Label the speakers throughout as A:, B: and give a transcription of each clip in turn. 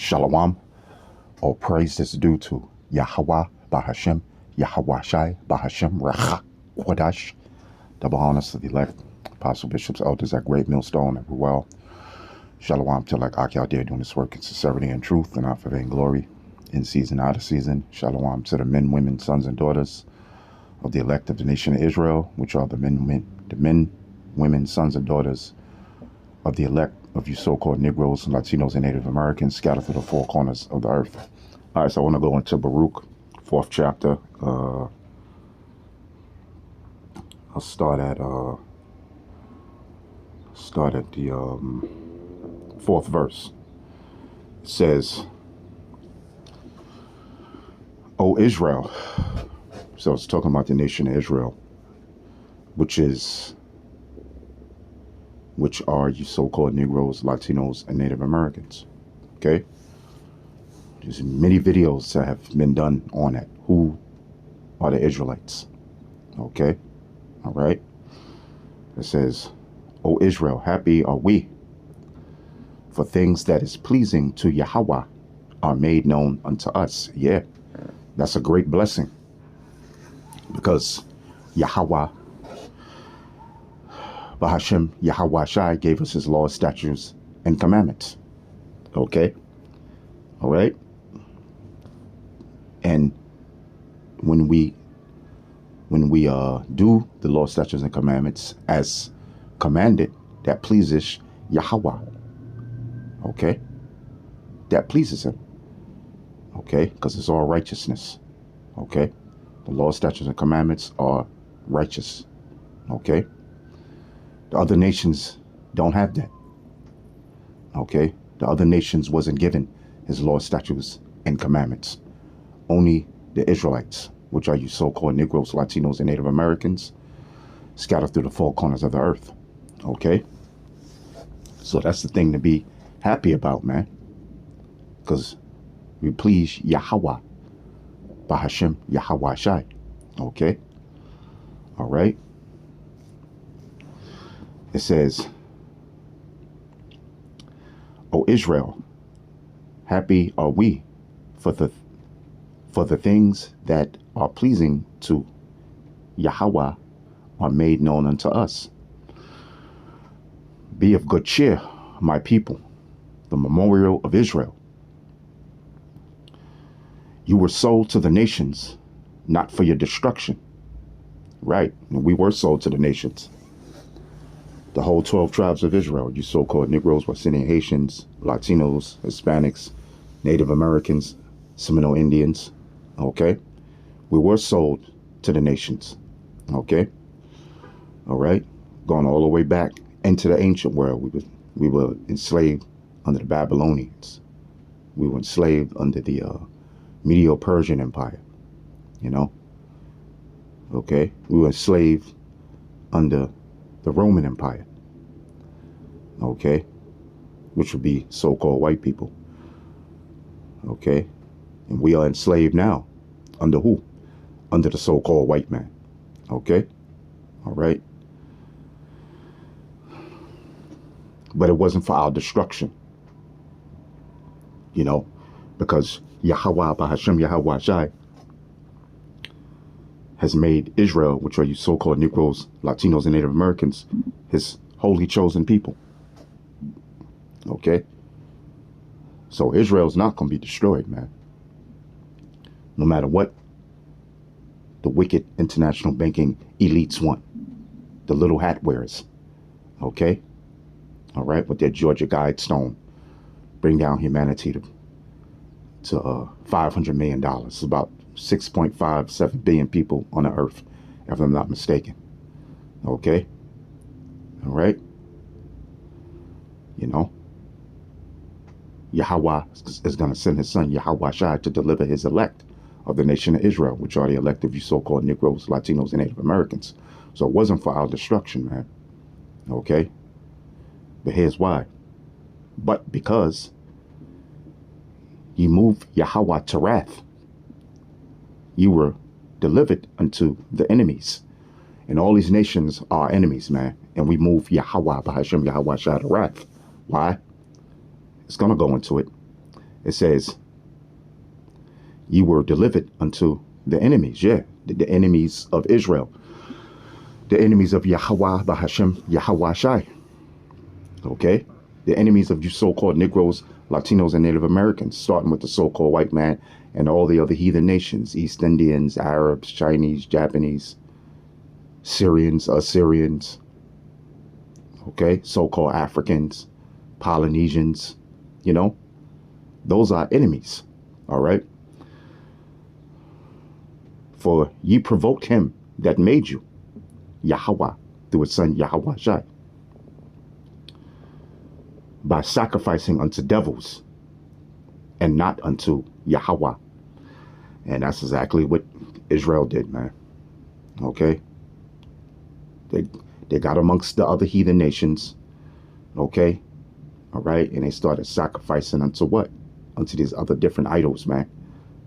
A: Shalom. All praise is due to Yahweh Bahashem, Yahweh Shai Bahashem Rachak Quadash. Double honors to the elect, apostle, bishops, elders at Great Millstone, every well. Shalom to like Aki out there doing this work in sincerity and truth and not for vain glory, in season, out of season. Shalom to the men, women, sons, and daughters of the elect of the nation of Israel, which are the men, women, sons, and daughters of the elect of you so-called Negroes, Latinos, and Native Americans scattered through the four corners of the earth. All right, so I want to go into Baruch, 4th chapter. I'll start at the 4th verse. It says, O Israel. So it's talking about the nation of Israel, which are you so-called Negroes, Latinos, and Native Americans. Okay? There's many videos that have been done on it. Who are the Israelites? Okay? All right? It says, O Israel, happy are we, for things that is pleasing to Yahweh are made known unto us. Yeah, that's a great blessing. Because Yahweh, Bahashem, Yahweh Shai gave us his laws, statutes, and commandments. Okay? All right? And when we do the law, statutes, and commandments as commanded, that pleases Yahweh. Okay? That pleases him. Okay? Because it's all righteousness. Okay? The law, statutes, and commandments are righteous. Okay? The other nations don't have that. Okay? The other nations wasn't given his law, statutes, and commandments. Only the Israelites, which are you so-called Negroes, Latinos, and Native Americans, scattered through the four corners of the earth. Okay? So that's the thing to be happy about, man. Because we please Yahweh, Bahashem, Yahweh Shai. Okay? All right? It says, O Israel, happy are we for the things that are pleasing to Yahweh are made known unto us. Be of good cheer, my people, the memorial of Israel. You were sold to the nations, not for your destruction. Right, we were sold to the nations. The whole 12 tribes of Israel, you so-called Negroes, West Indian Haitians, Latinos, Hispanics, Native Americans, Seminole Indians. Okay? We were sold to the nations. Okay? All right? Going all the way back into the ancient world. We were enslaved under the Babylonians. We were enslaved under the Medo-Persian Empire. You know? Okay? We were enslaved under the Roman Empire. Okay? Which would be so-called white people. Okay? And we are enslaved now. Under who? Under the so-called white man. Okay? All right? But it wasn't for our destruction. You know? Because Yahweh, Bahashem, Yahweh Shai has made Israel, which are you so-called Negroes, Latinos, and Native Americans, his holy chosen people. Okay? So Israel's not going to be destroyed, man. No matter what the wicked international banking elites want. The little hat wearers. Okay? All right? With their Georgia Guidestone. Bring down humanity to $500 million. It's about 6.57 billion people on the earth, if I'm not mistaken. Okay? All right? You know? Yahweh is going to send his son, Yahweh Shai, to deliver his elect of the nation of Israel, which are the elect of you so-called Negroes, Latinos, and Native Americans. So it wasn't for our destruction, man. Okay? But here's why. But because ye moved Yahweh to wrath, you were delivered unto the enemies. And all these nations are enemies, man. And we move Yahweh, Bahashem, Yahweh Shai to wrath. Why? It's going to go into it. It says, ye were delivered unto the enemies, the enemies of Israel, the enemies of Yahweh Bahashem Yahweh Shai. Okay? The enemies of you so-called Negroes, Latinos, and Native Americans, starting with the so-called white man and all the other heathen nations, East Indians, Arabs, Chinese, Japanese, Syrians, Assyrians, okay, so-called Africans, Polynesians, you know, those are enemies, all right? For ye provoked him that made you, Yahweh, through his son Yahweh Shai, by sacrificing unto devils and not unto Yahweh. And that's exactly what Israel did, man. Okay? They got amongst the other heathen nations, okay? All right? And they started sacrificing unto what? Unto these other different idols, man.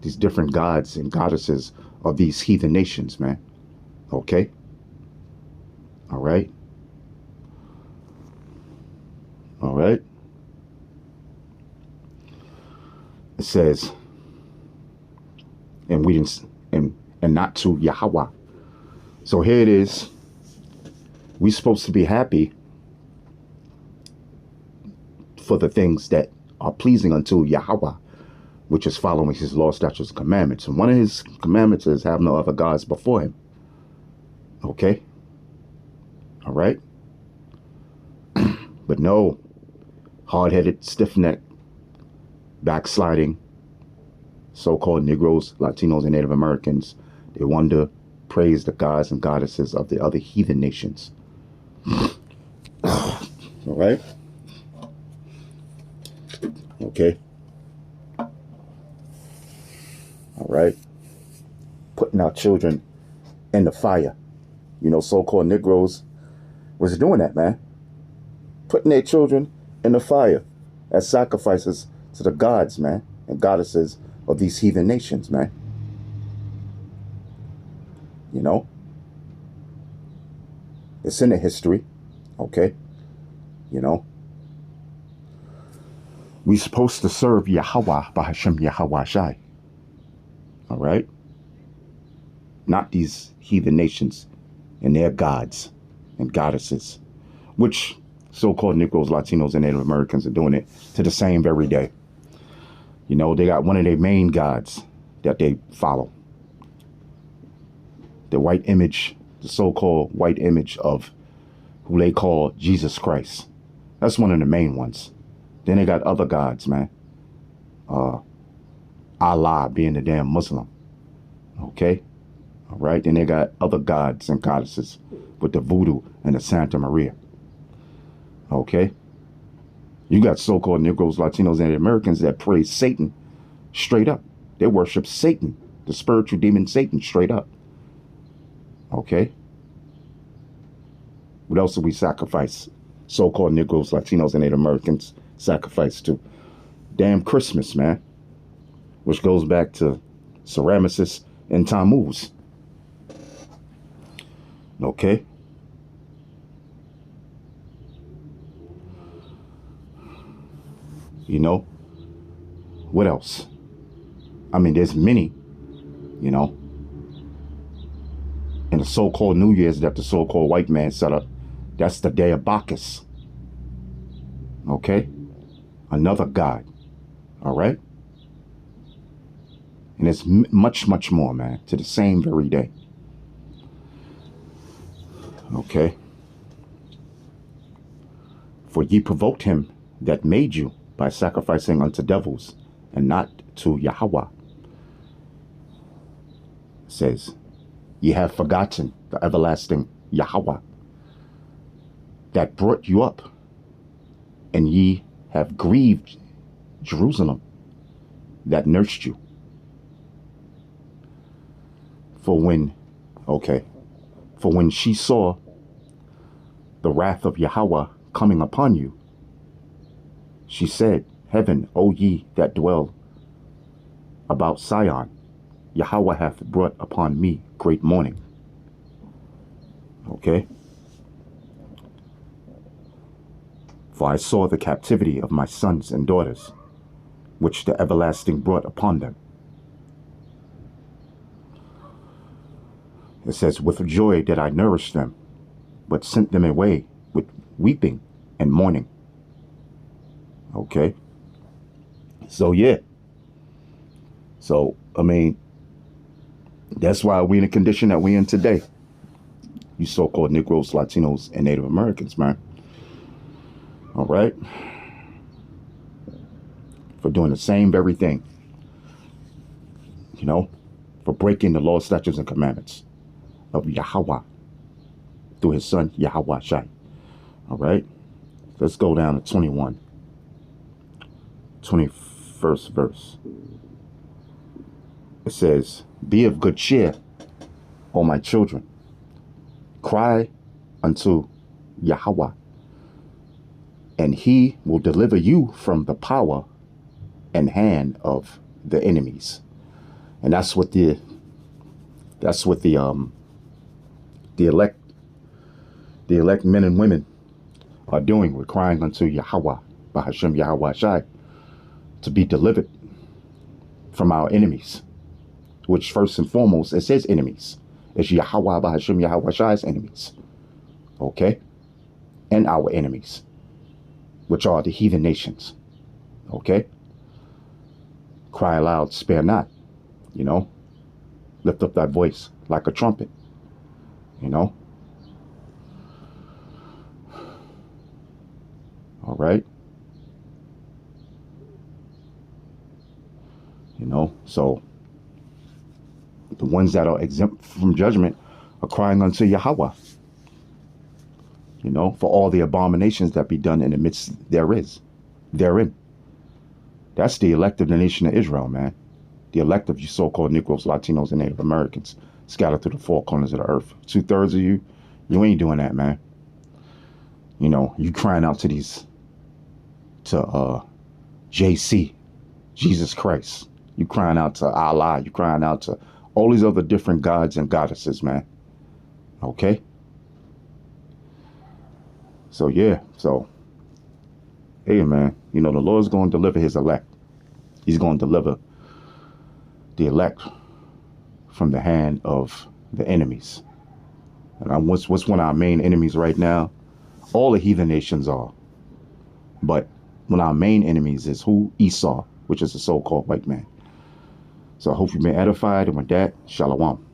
A: These different gods and goddesses of these heathen nations, man. Okay? All right? All right? It says, and we didn't, and not to Yahweh. So here it is. We're supposed to be happy for the things that are pleasing unto Yahweh, which is following his law, statutes, and commandments. And one of his commandments is have no other gods before him. Okay? All right? But no, hard-headed, stiff-necked, backsliding, so-called Negroes, Latinos, and Native Americans, they want to praise the gods and goddesses of the other heathen nations. All right? Okay? All right? Putting our children in the fire. You know, so-called Negroes was doing that, man. Putting their children in the fire as sacrifices to the gods, man, and goddesses of these heathen nations, man. You know? It's in the history, okay? You know? We're supposed to serve Yahweh, Bahashem Yahweh Shai. All right? Not these heathen nations and their gods and goddesses, which so-called Negroes, Latinos, and Native Americans are doing it to the same very day. You know, they got one of their main gods that they follow. The white image, the so-called white image of who they call Jesus Christ. That's one of the main ones. Then they got other gods, man. Allah being the damn Muslim. Okay? All right? Then they got other gods and goddesses with the voodoo and the Santa Maria. Okay? You got so-called Negroes, Latinos, and Americans that praise Satan straight up. They worship Satan, the spiritual demon Satan, straight up. Okay? What else do we sacrifice? So-called Negroes, Latinos, and Native Americans sacrifice to? Damn Christmas, man. Which goes back to Semiramis and Tammuz. Okay? You know? What else? I mean, there's many, you know? And the so-called New Year's that the so-called white man set up, that's the day of Bacchus. Okay? Another god. All right? And it's much, much more, man, to the same very day. Okay? For ye provoked him that made you by sacrificing unto devils and not to Yahweh. It says, ye have forgotten the everlasting Yahweh that brought you up, and ye have grieved Jerusalem that nursed you. For when she saw the wrath of Yahweh coming upon you, she said, heaven, O ye that dwell about Sion, Yahweh hath brought upon me great mourning. Okay? For I saw the captivity of my sons and daughters, which the everlasting brought upon them. It says, with joy did I nourish them, but sent them away with weeping and mourning. Okay. So, yeah. So, I mean, that's why we're in the condition that we're in today. You so-called Negroes, Latinos, and Native Americans, man. All right. For doing the same very thing. You know, for breaking the law, statutes, and commandments of Yahweh through his son, Yahweh Shai. All right. Let's go down to 21. 21st verse. It says, be of good cheer, O my children. Cry unto Yahweh, and he will deliver you from the power and hand of the enemies. And that's what the elect men and women are doing. We're crying unto Yahweh, by Hashem Yahweh Shai, to be delivered from our enemies, which first and foremost, it says enemies. It's Yahweh, by Hashem Yahweh Shai's enemies. Okay? And our enemies, which are the heathen nations. Okay? Cry aloud, spare not. You know? Lift up thy voice like a trumpet. You know? All right? You know? So, the ones that are exempt from judgment are crying unto Yahweh. You know, for all the abominations that be done in the midst therein. That's the elect of the nation of Israel, man. The elect of you so-called Negroes, Latinos, and Native Americans scattered through the four corners of the earth. 2/3 of you ain't doing that, man. You know, you crying out to JC, Jesus Christ. You crying out to Allah. You crying out to all these other different gods and goddesses, man. Okay? So, yeah. So, hey, man, you know, the Lord's going to deliver his elect. He's going to deliver the elect from the hand of the enemies. And what's one of our main enemies right now? All the heathen nations are. But one of our main enemies is who? Esau, which is a so-called white man. So I hope you've been edified. And with that, shalom.